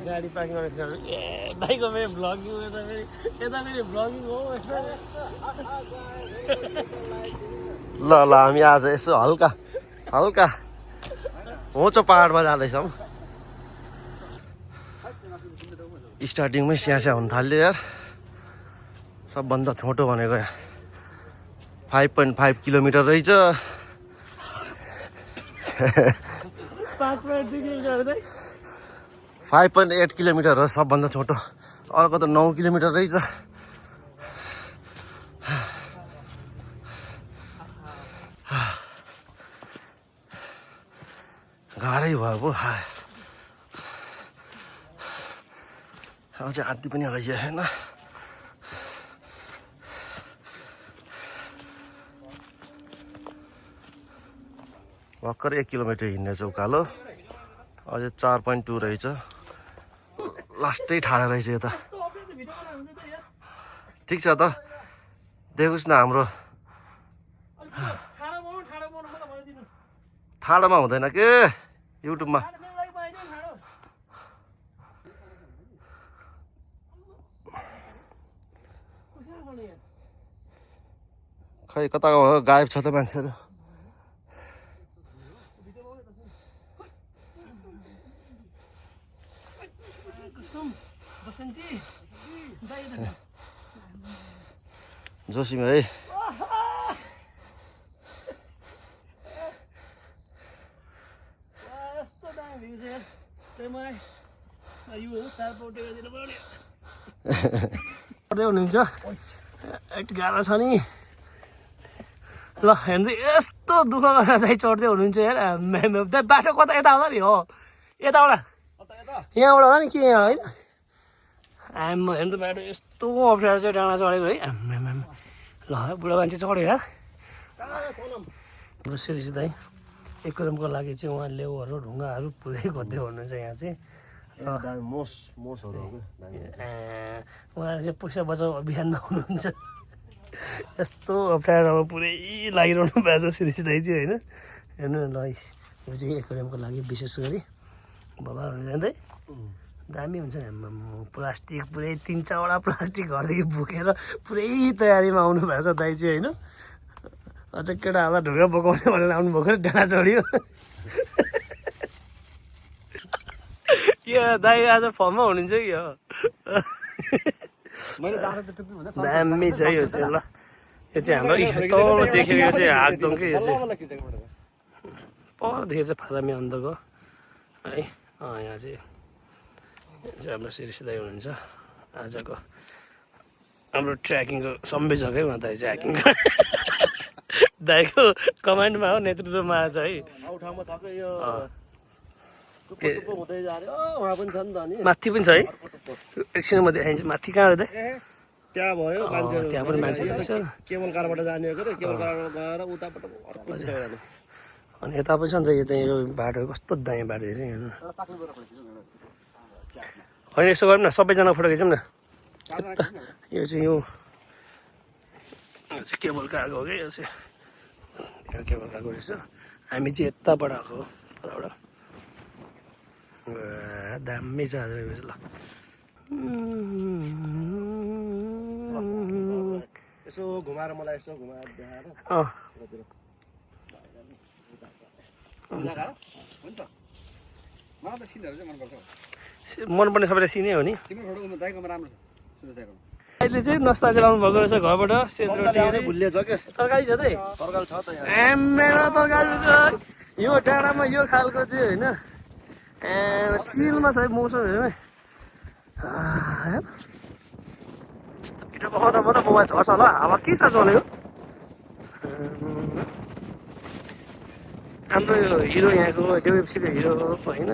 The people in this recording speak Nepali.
गाडी पार्किङ गरेर ए दाइको फेरि भ्लगिङ यता फेरि भ्लगिङ हो ल हामी आज यसो हल्का हल्का होचो पहाडमा जाँदैछौँ स्टार्टिङमै स्यास्या हुन थाल्यो यार सबभन्दा छोटो भनेको 5.5 किलोमिटर रहेछ 5.8 किलोमिटर हो सबभन्दा छोटो अर्को त 9 किलोमिटर रहेछ गाह्रै भयो पो अझै आदि पनि आइसकेको छैन भर्खर 1 किलोमिटर हिँड्नेछ उकालो अझै 4.2 रहेछ लास्टै ठाडा रहेछ यता ठिक छ त देखोस् न हाम्रो ठाडोमा हुँदैन के युट्युबमा खै कता गायब छ त मान्छेहरू जोशीमा है हुनुहुन्छ गाह्रो छ नि ल हेर्नु यस्तो दुःख गरेर दाइ चढ्दै हुनुहुन्छ यार बाटो कता यता आउँदा नि हो यताबाट यहाँबाट होला नि के यहाँ होइन आम्मा हेर्नु त बाटो यस्तो अप्ठ्यारो चाहिँ डाँडा चढेको है आम्मा ल बुढा मान्छे चढ्यो यार सिरिसी दाइ एक कदमको लागि चाहिँ उहाँ लेउहरू ढुङ्गाहरू पुरै खोज्दै हुनुहुन्छ यहाँ चाहिँ उहाँले चाहिँ पैसा बचाउ अभियानमा हुनुहुन्छ यस्तो अप्ठ्यारोमा पुरै लागिरहनु भएको छ सिरिसी दाइ चाहिँ होइन हेर्नु न ल यो चाहिँ एक कदमको लागि विशेष गरी बाबा जाँदै दामी हुन्छ नि प्लास्टिक पुरै 3-4वटा प्लास्टिक घरदेखि बोकेर पुरै तयारीमा आउनु भएको छ दाइ चाहिँ होइन अझ केटाहरूलाई ढुङ्गा बोकाउने भनेर आउनु भएको डाँडा चढ्यो के दाइ आज फर्ममा हुनुहुन्छ कि हो दामी छ यो चाहिँ ल यो चाहिँ हाम्रो तल देखेको चाहिँ हातदम कि यो चाहिँ पर देखेको चाहिँ फारामी अन्तको है यहाँ चाहिँ हाम्रो सिरिसी दाइ हुनुहुन्छ आजको हाम्रो ट्र्याकिङको संयोजकै उहाँ दाइ चाहिँ हाकिङको दाइको कमान्डमा हो नेतृत्वमा आज है माथि पनि छ है एकछिन म देखाइन्छ माथि कहाँ हो दाइ त्यहाँ भयो त्यहाँ पनि मान्छे केबल कारबाट जाने हो के केबल कारबाट गएर उताबाट अनि यता पनि छ नि त यो यो बाटो कस्तो दायाँ बाटो चाहिँ हेर्नु होइन यसो गरौँ न सबैजना फोटो खिचौँ न यो चाहिँ यो चाहिँ केबल कारको हो कि यो चाहिँ केबल कारको रहेछ हामी चाहिँ यताबाट आएको हो तलबाट दामी छ आज ल यसो घुमाएर मलाई यसो घुमाएर देखाएर मनपर्ने सबैलाई सिनै हो नि अहिले चाहिँ नस्ता चलाउनु भएको रहेछ घरबाट तरकारी छ त तरकारी यो डाँडामा यो खालको चाहिँ होइन चिलमा छ मौसम हेर्नु पिठो पकाउँदा मात्रै मोबाइल झर्छ होला हावा के छ चलेको हाम्रो यो हिरो यहाँको डेभएफसीको हिरो होइन